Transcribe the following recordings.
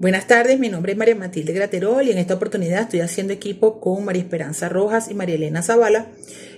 Buenas tardes, mi nombre es María Matilde Graterol y en esta oportunidad estoy haciendo equipo con María Esperanza Rojas y María Elena Zavala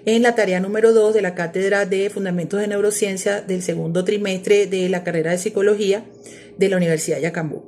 en la tarea número 2 de la Cátedra de Fundamentos de Neurociencia del segundo trimestre de la carrera de Psicología de la Universidad de Yacambú.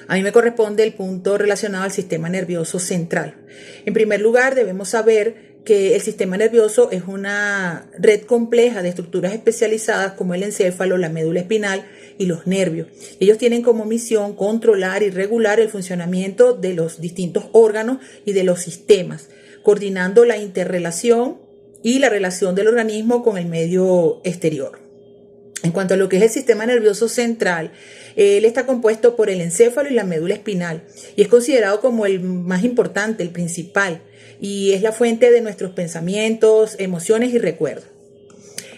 A mí me corresponde el punto relacionado al sistema nervioso central. En primer lugar, debemos saber que el sistema nervioso es una red compleja de estructuras especializadas como el encéfalo, la médula espinal y los nervios. Ellos tienen como misión controlar y regular el funcionamiento de los distintos órganos y de los sistemas, coordinando la interrelación y la relación del organismo con el medio exterior. En cuanto a lo que es el sistema nervioso central, él está compuesto por el encéfalo y la médula espinal y es considerado como el más importante, el principal, y es la fuente de nuestros pensamientos, emociones y recuerdos.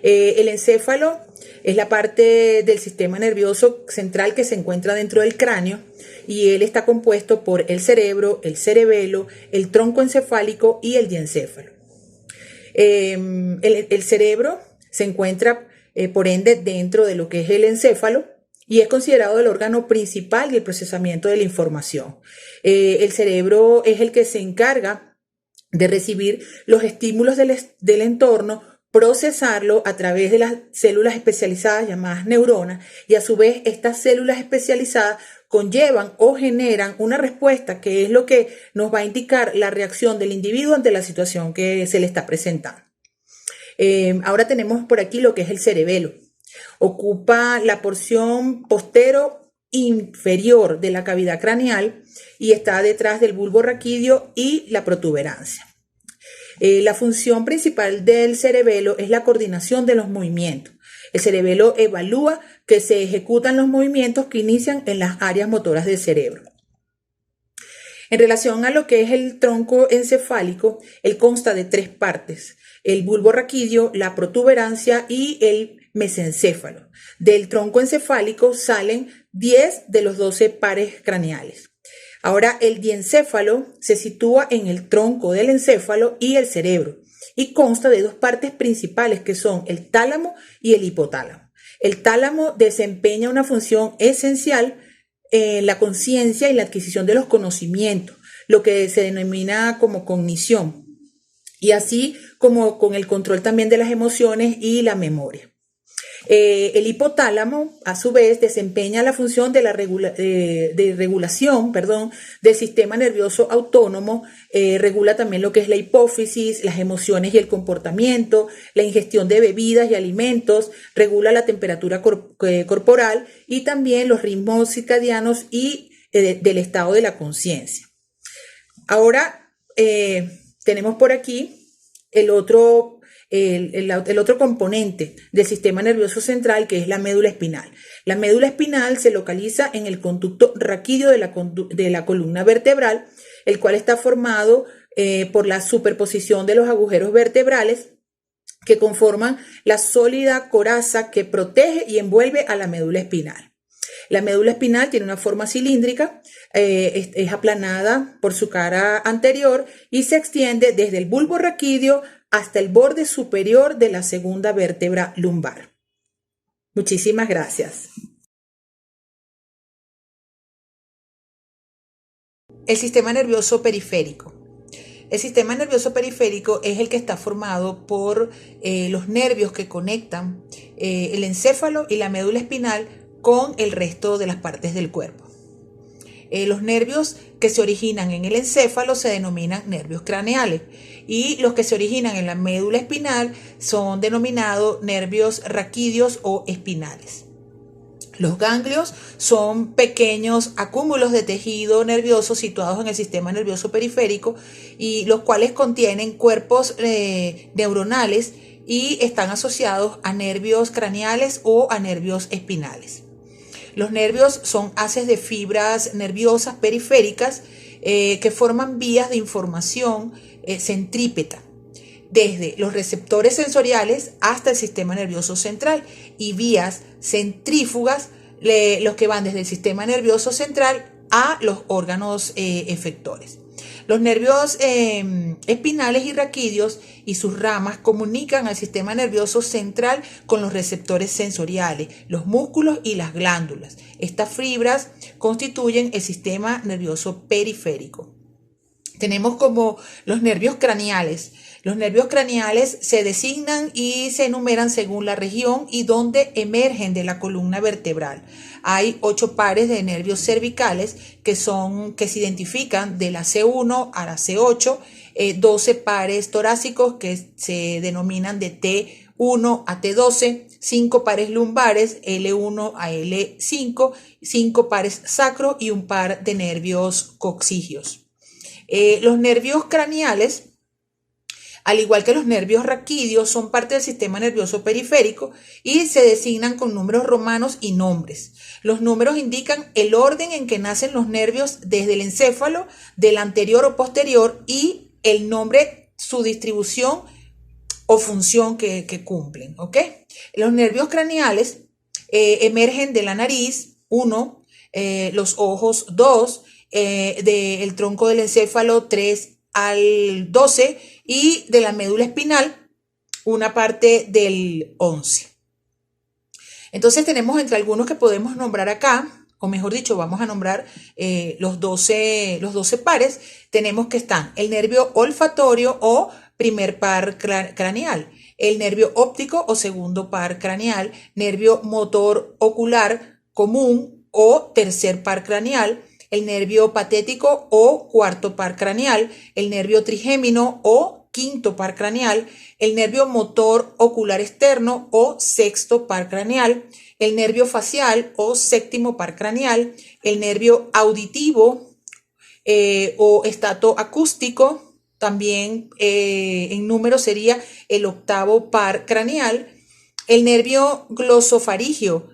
El encéfalo es la parte del sistema nervioso central que se encuentra dentro del cráneo y él está compuesto por el cerebro, el cerebelo, el tronco encefálico y el diencéfalo. El cerebro se encuentra por ende dentro de lo que es el encéfalo y es considerado el órgano principal del procesamiento de la información. El cerebro es el que se encarga de recibir los estímulos del entorno, procesarlo a través de las células especializadas llamadas neuronas y a su vez estas células especializadas conllevan o generan una respuesta que es lo que nos va a indicar la reacción del individuo ante la situación que se le está presentando. Ahora tenemos por aquí lo que es el cerebelo. Ocupa la porción postero inferior de la cavidad craneal y está detrás del bulbo raquídeo y la protuberancia. La función principal del cerebelo es la coordinación de los movimientos. El cerebelo evalúa que se ejecutan los movimientos que inician en las áreas motoras del cerebro. En relación a lo que es el tronco encefálico, él consta de 3 partes: el bulbo raquídeo, la protuberancia y el mesencéfalo. Del tronco encefálico salen 10 de los 12 pares craneales. Ahora, el diencéfalo se sitúa en el tronco del encéfalo y el cerebro y consta de 2 partes principales que son el tálamo y el hipotálamo. El tálamo desempeña una función esencial en la conciencia y la adquisición de los conocimientos, lo que se denomina como cognición, y así como con el control también de las emociones y la memoria. El hipotálamo, a su vez, desempeña la función de la regulación del sistema nervioso autónomo, regula también lo que es la hipófisis, las emociones y el comportamiento, la ingestión de bebidas y alimentos, regula la temperatura corporal y también los ritmos circadianos y del estado de la conciencia. Ahora tenemos por aquí el otro componente del sistema nervioso central, que es la médula espinal. La médula espinal se localiza en el conducto raquídeo de la columna vertebral, el cual está formado por la superposición de los agujeros vertebrales que conforman la sólida coraza que protege y envuelve a la médula espinal. La médula espinal tiene una forma cilíndrica, es aplanada por su cara anterior y se extiende desde el bulbo raquídeo hasta el borde superior de la segunda vértebra lumbar. Muchísimas gracias. El sistema nervioso periférico. El sistema nervioso periférico es el que está formado por los nervios que conectan el encéfalo y la médula espinal con el resto de las partes del cuerpo. Los nervios que se originan en el encéfalo se denominan nervios craneales y los que se originan en la médula espinal son denominados nervios raquídeos o espinales. Los ganglios son pequeños acúmulos de tejido nervioso situados en el sistema nervioso periférico y los cuales contienen cuerpos neuronales y están asociados a nervios craneales o a nervios espinales. Los nervios son haces de fibras nerviosas periféricas que forman vías de información centrípeta, desde los receptores sensoriales hasta el sistema nervioso central, y vías centrífugas, los que van desde el sistema nervioso central a los órganos efectores. Los nervios espinales y raquídeos y sus ramas comunican al sistema nervioso central con los receptores sensoriales, los músculos y las glándulas. Estas fibras constituyen el sistema nervioso periférico. Tenemos como los nervios craneales. Los nervios craneales se designan y se enumeran según la región y donde emergen de la columna vertebral. Hay 8 pares de nervios cervicales que se identifican de la C1 a la C8, 12 pares torácicos que se denominan de T1 a T12, 5 pares lumbares L1 a L5, 5 pares sacro y un par de nervios coxígeos. Los nervios craneales, al igual que los nervios raquídeos, son parte del sistema nervioso periférico y se designan con números romanos y nombres. Los números indican el orden en que nacen los nervios desde el encéfalo, del anterior o posterior, y el nombre, su distribución o función que cumplen. ¿Ok? Los nervios craneales emergen de la nariz, 1, los ojos, 2, del tronco del encéfalo 3 al 12 y de la médula espinal una parte del 11. Entonces tenemos entre algunos que podemos nombrar acá, o mejor dicho, vamos a nombrar los 12 pares. Tenemos que están el nervio olfatorio o primer par craneal, el nervio óptico o segundo par craneal, nervio motor ocular común o tercer par craneal, el nervio patético o cuarto par craneal, el nervio trigémino o quinto par craneal, el nervio motor ocular externo o sexto par craneal, el nervio facial o séptimo par craneal, el nervio auditivo o estato acústico, también en número sería el octavo par craneal, el nervio glosofaringio,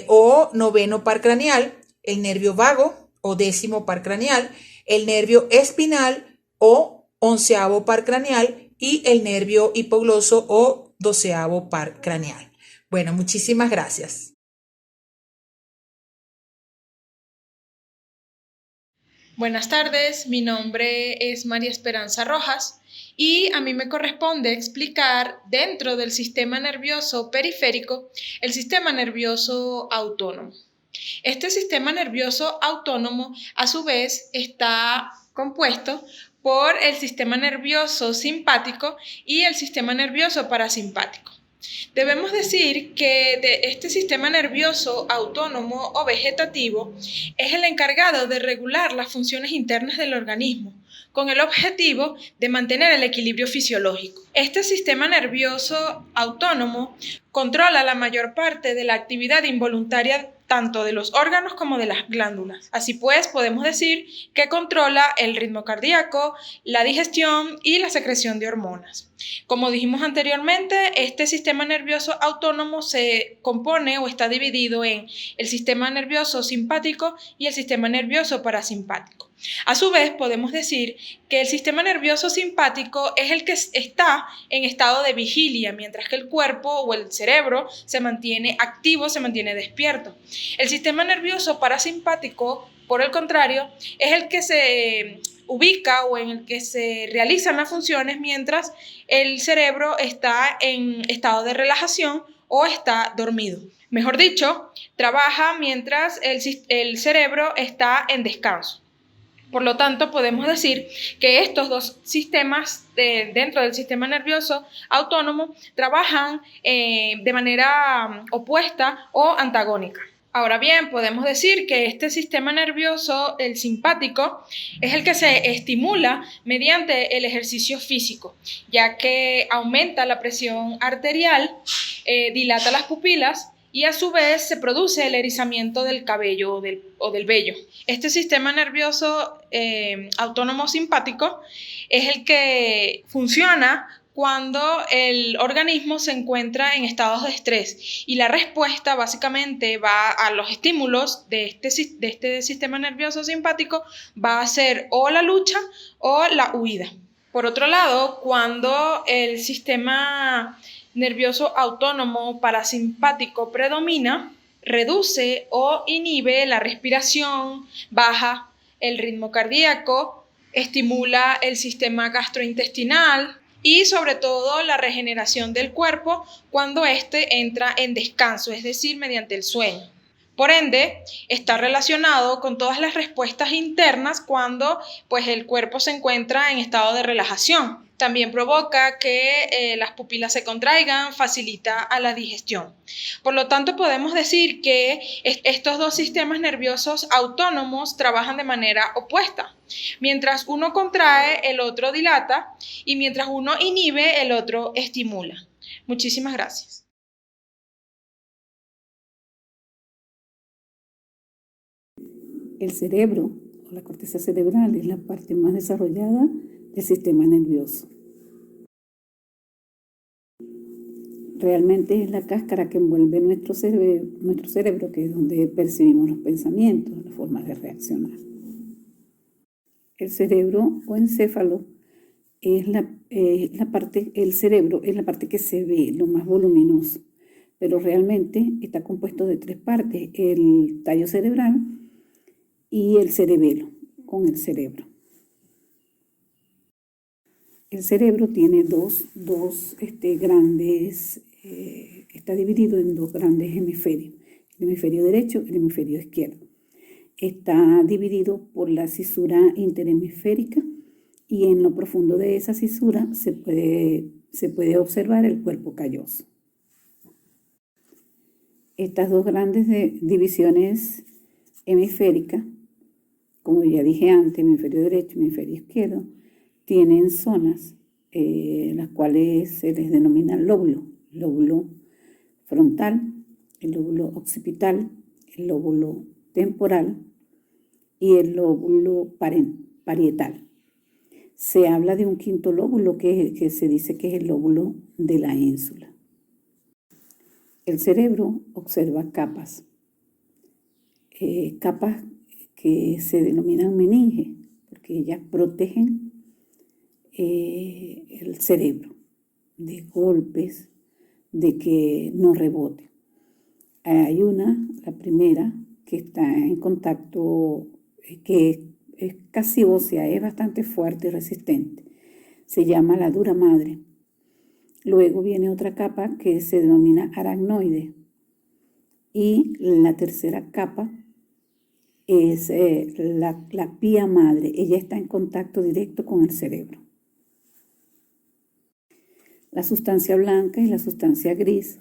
o noveno par craneal, el nervio vago o décimo par craneal, el nervio espinal o onceavo par craneal y el nervio hipogloso o doceavo par craneal. Bueno, muchísimas gracias. Buenas tardes, mi nombre es María Esperanza Rojas y a mí me corresponde explicar dentro del sistema nervioso periférico el sistema nervioso autónomo. Este sistema nervioso autónomo, a su vez, está compuesto por el sistema nervioso simpático y el sistema nervioso parasimpático. Debemos decir que este sistema nervioso autónomo o vegetativo es el encargado de regular las funciones internas del organismo, con el objetivo de mantener el equilibrio fisiológico. Este sistema nervioso autónomo controla la mayor parte de la actividad involuntaria tanto de los órganos como de las glándulas. Así pues, podemos decir que controla el ritmo cardíaco, la digestión y la secreción de hormonas. Como dijimos anteriormente, este sistema nervioso autónomo se compone o está dividido en el sistema nervioso simpático y el sistema nervioso parasimpático. A su vez, podemos decir que el sistema nervioso simpático es el que está en estado de vigilia, mientras que el cuerpo o el cerebro se mantiene activo, se mantiene despierto. El sistema nervioso parasimpático, por el contrario, es el que se ubica o en el que se realizan las funciones mientras el cerebro está en estado de relajación o está dormido. Mejor dicho, trabaja mientras el cerebro está en descanso. Por lo tanto, podemos decir que estos dos sistemas dentro del sistema nervioso autónomo trabajan de manera opuesta o antagónica. Ahora bien, podemos decir que este sistema nervioso, el simpático, es el que se estimula mediante el ejercicio físico, ya que aumenta la presión arterial, dilata las pupilas y a su vez se produce el erizamiento del cabello o del vello. Este sistema nervioso autónomo simpático es el que funciona cuando el organismo se encuentra en estados de estrés y la respuesta básicamente va a los estímulos de este sistema nervioso simpático, va a ser o la lucha o la huida. Por otro lado, cuando el sistema nervioso autónomo parasimpático predomina, reduce o inhibe la respiración, baja el ritmo cardíaco, estimula el sistema gastrointestinal y sobre todo la regeneración del cuerpo cuando éste entra en descanso, es decir, mediante el sueño. Por ende, está relacionado con todas las respuestas internas cuando pues, el cuerpo se encuentra en estado de relajación. También provoca que las pupilas se contraigan, facilita a la digestión. Por lo tanto, podemos decir que estos dos sistemas nerviosos autónomos trabajan de manera opuesta. Mientras uno contrae, el otro dilata, y mientras uno inhibe, el otro estimula. Muchísimas gracias. El cerebro, o la corteza cerebral, es la parte más desarrollada del sistema nervioso. Realmente es la cáscara que envuelve nuestro cerebro, que es donde percibimos los pensamientos, las formas de reaccionar. El cerebro o encéfalo es el cerebro es la parte que se ve, lo más voluminoso, pero realmente está compuesto de tres partes: el tallo cerebral y el cerebelo, con el cerebro. El cerebro tiene dos grandes, está dividido en dos grandes hemisferios, el hemisferio derecho y el hemisferio izquierdo. Está dividido por la cisura interhemisférica y en lo profundo de esa cisura se puede observar el cuerpo calloso. Estas dos grandes divisiones hemisféricas, como ya dije antes, hemisferio derecho y hemisferio izquierdo, tienen zonas, las cuales se les denomina lóbulo: el lóbulo frontal, el lóbulo occipital, el lóbulo temporal y el lóbulo parietal. Se habla de un quinto lóbulo que se dice que es el lóbulo de la ínsula. El cerebro observa capas que se denominan meninges, porque ellas protegen el cerebro de golpes, de que no rebote. Hay la primera, que está en contacto, que es casi ósea, es bastante fuerte y resistente. Se llama la dura madre. Luego viene otra capa que se denomina aracnoide. Y la tercera capa es la pía madre. Ella está en contacto directo con el cerebro. La sustancia blanca y la sustancia gris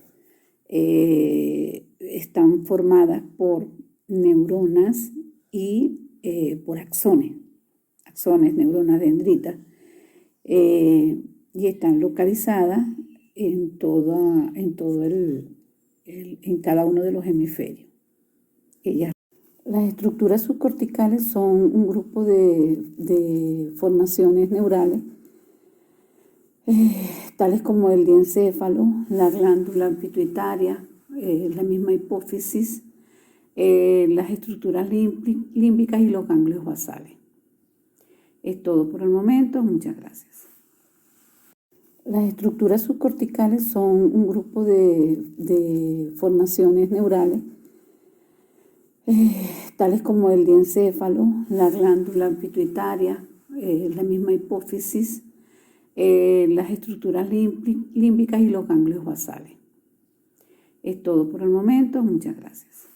están formadas por neuronas y por axones, neuronas dendritas, y están localizadas en cada uno de los hemisferios. Las estructuras subcorticales son un grupo de formaciones neurales, tales como el diencéfalo, la glándula pituitaria, la misma hipófisis, las estructuras límbicas y los ganglios basales. Es todo por el momento. Muchas gracias. Las estructuras subcorticales son un grupo de formaciones neurales, tales como el diencéfalo, la glándula pituitaria, la misma hipófisis, las estructuras límbicas y los ganglios basales. Es todo por el momento. Muchas gracias.